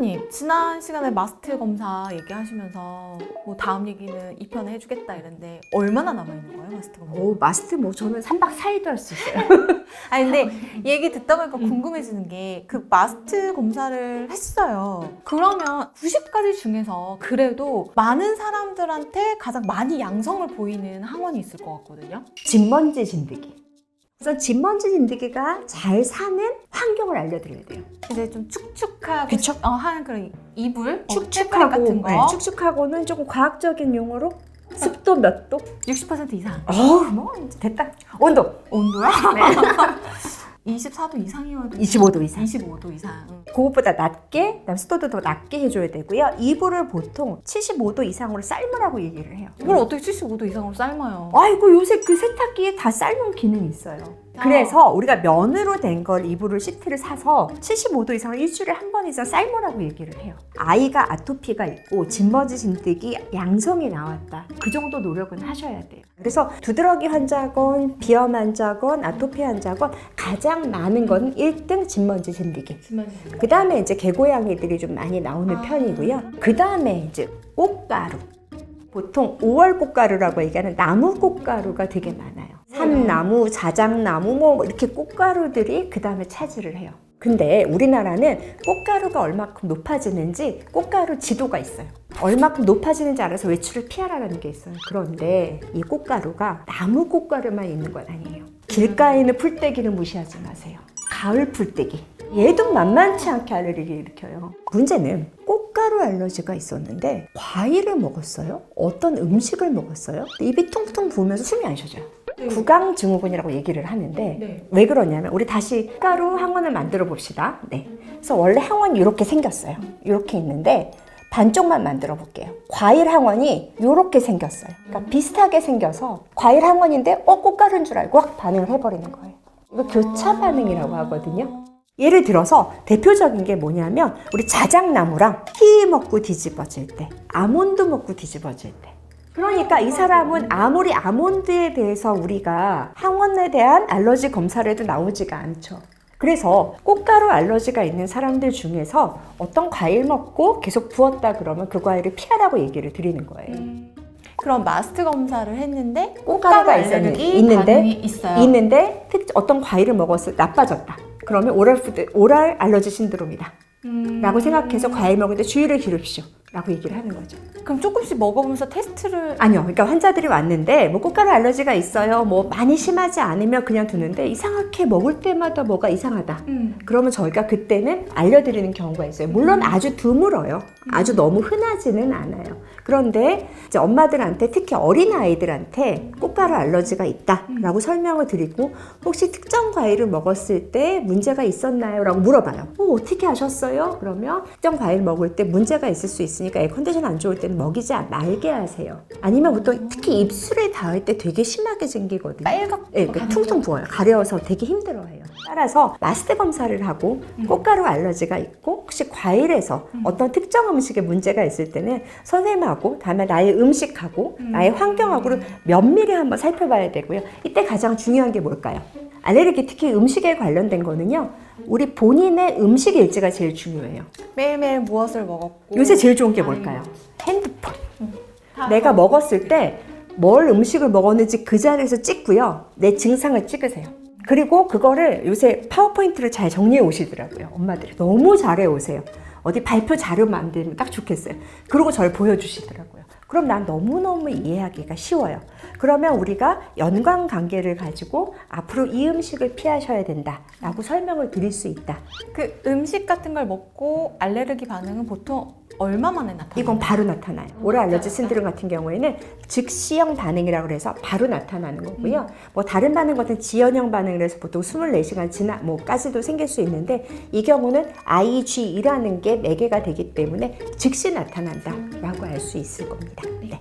원장님, 지난 시간에 마스트 검사 얘기하시면서 뭐 다음 얘기는 2편에 해주겠다 이랬는데 얼마나 남아있는 거예요, 마스트 검사? 마스트 뭐 저는 3박 4일도 할 수 있어요. 아니 근데 얘기 듣다 보니까 궁금해지는 게 그 마스트 검사를 했어요. 그러면 90가지 중에서 그래도 많은 사람들한테 가장 많이 양성을 보이는 항원이 있을 것 같거든요. 진먼지 진드기. 우선 진먼지 진드기가 잘 사는 환경을 알려드려야 돼요. 이제 좀 축축하고 그쵸? 한 그런 이불, 축축하고 같은 거. 네, 축축하고는 조금 과학적인 용어로 습도 몇 도? 60% 이상. 뭐 이제 됐다. 온도 온도야? 네. 24도 이상이어도 25도 이상. 25도 이상. 그것보다 낮게, 그다음 습도도 더 낮게 해줘야 되고요. 이불을 보통 75도 이상으로 삶으라고 얘기를 해요. 이걸 어떻게 75도 이상으로 삶아요? 아이고 요새 그 세탁기에 다 삶는 기능이 있어요. 그래서 우리가 면으로 된 걸 이불을 시트를 사서 75도 이상을 일주일에 한 번 이상 삶으라고 얘기를 해요. 아이가 아토피가 있고 진먼지 진드기 양성이 나왔다. 그 정도 노력은 하셔야 돼요. 그래서 두드러기 환자건 비염 환자건 아토피 환자건 가장 많은 건 1등 진먼지 진드기. 그 다음에 이제 개고양이들이 좀 많이 나오는 편이고요. 그 다음에 이제 꽃가루. 보통 5월 꽃가루라고 얘기하는 나무 꽃가루가 되게 많아요. 삼나무, 자작나무 뭐 이렇게 꽃가루들이 그 다음에 차지를 해요. 근데 우리나라는 꽃가루가 얼마큼 높아지는지 꽃가루 지도가 있어요. 얼마큼 높아지는지 알아서 외출을 피하라는 게 있어요. 그런데 이 꽃가루가 나무 꽃가루만 있는 건 아니에요. 길가에 있는 풀떼기를 무시하지 마세요. 가을 풀떼기. 얘도 만만치 않게 알레르기를 일으켜요. 문제는 꽃가루 알러지가 있었는데 과일을 먹었어요? 어떤 음식을 먹었어요? 입이 퉁퉁 부으면서 숨이 안 쉬어져요. 구강증후군이라고 얘기를 하는데 왜 그러냐면 우리 다시 꽃가루 항원을 만들어 봅시다. 그래서 원래 항원이 이렇게 생겼어요. 이렇게 있는데 반쪽만 만들어 볼게요. 과일 항원이 이렇게 생겼어요. 그러니까 비슷하게 생겨서 과일 항원인데 꽃가루인 줄 알고 확 반응을 해버리는 거예요. 이거 교차 반응이라고 하거든요. 예를 들어서 대표적인 게 뭐냐면 우리 자작나무랑 키위 먹고 뒤집어질 때, 아몬드 먹고 뒤집어질 때. 그러니까 이 사람은 아무리 아몬드에 대해서 우리가 항원에 대한 알러지 검사를 해도 나오지가 않죠. 그래서 꽃가루 알러지가 있는 사람들 중에서 어떤 과일 먹고 계속 부었다 그러면 그 과일을 피하라고 얘기를 드리는 거예요. 그럼 마스트 검사를 했는데 꽃가루가 반응이 있어요. 있는데 어떤 과일을 먹었을 때 나빠졌다. 그러면 오랄 알러지 신드롬이다. 라고 생각해서 과일 먹을 때 주의를 기울이십시오. 라고 얘기를 하는 거죠. 그럼 조금씩 먹어보면서 테스트를... 아니요. 그러니까 환자들이 왔는데 뭐 꽃가루 알러지가 있어요. 뭐 많이 심하지 않으면 그냥 두는데 이상하게 먹을 때마다 뭐가 이상하다. 그러면 저희가 그때는 알려드리는 경우가 있어요. 물론 아주 드물어요. 아주 너무 흔하지는 않아요. 그런데 이제 엄마들한테 특히 어린아이들한테 꽃가루 알러지가 있다라고 설명을 드리고 혹시 특정 과일을 먹었을 때 문제가 있었나요? 라고 물어봐요. 어떻게 아셨어요? 그러면 특정 과일 먹을 때 문제가 있을 수 있으니까 컨디션 안 좋을 때는 먹이지 말게 하세요. 아니면 보통 특히 입술에 닿을 때 되게 심하게 생기거든요. 빨갛게 퉁퉁 부어요. 가려워서 되게 힘들어해요. 따라서 마스트 검사를 하고 꽃가루 알러지가 있고 혹시 과일에서 어떤 특정 음식에 문제가 있을 때는 선생님하고 다음에 나의 음식하고 나의 환경하고를 면밀히 한번 살펴봐야 되고요. 이때 가장 중요한 게 뭘까요? 알레르기 특히 음식에 관련된 거는요. 우리 본인의 음식 일지가 제일 중요해요. 매일매일 무엇을 먹었고 요새 제일 좋은 게 뭘까요? 핸드폰. 내가 먹었을 때 뭘 음식을 먹었는지 그 자리에서 찍고요. 내 증상을 찍으세요. 그리고 그거를 요새 파워포인트를 잘 정리해 오시더라고요. 엄마들이 너무 잘해 오세요. 어디 발표 자료 만들면 딱 좋겠어요. 그러고 저를 보여주시더라고요. 그럼 난 너무너무 이해하기가 쉬워요. 그러면 우리가 연관관계를 가지고 앞으로 이 음식을 피하셔야 된다라고 설명을 드릴 수 있다. 그 음식 같은 걸 먹고 알레르기 반응은 보통 얼마 만에 나타나요? 이건 바로 나타나요. 오랄 알러지 신드롬 같은 경우에는 즉시형 반응이라고 해서 바로 나타나는 거고요. 뭐 다른 반응 같은 지연형 반응을 해서 보통 24시간 지나 뭐까지도 생길 수 있는데 이 경우는 IgE라는 게 매개가 되기 때문에 즉시 나타난다라고 알 수 있을 겁니다. 네.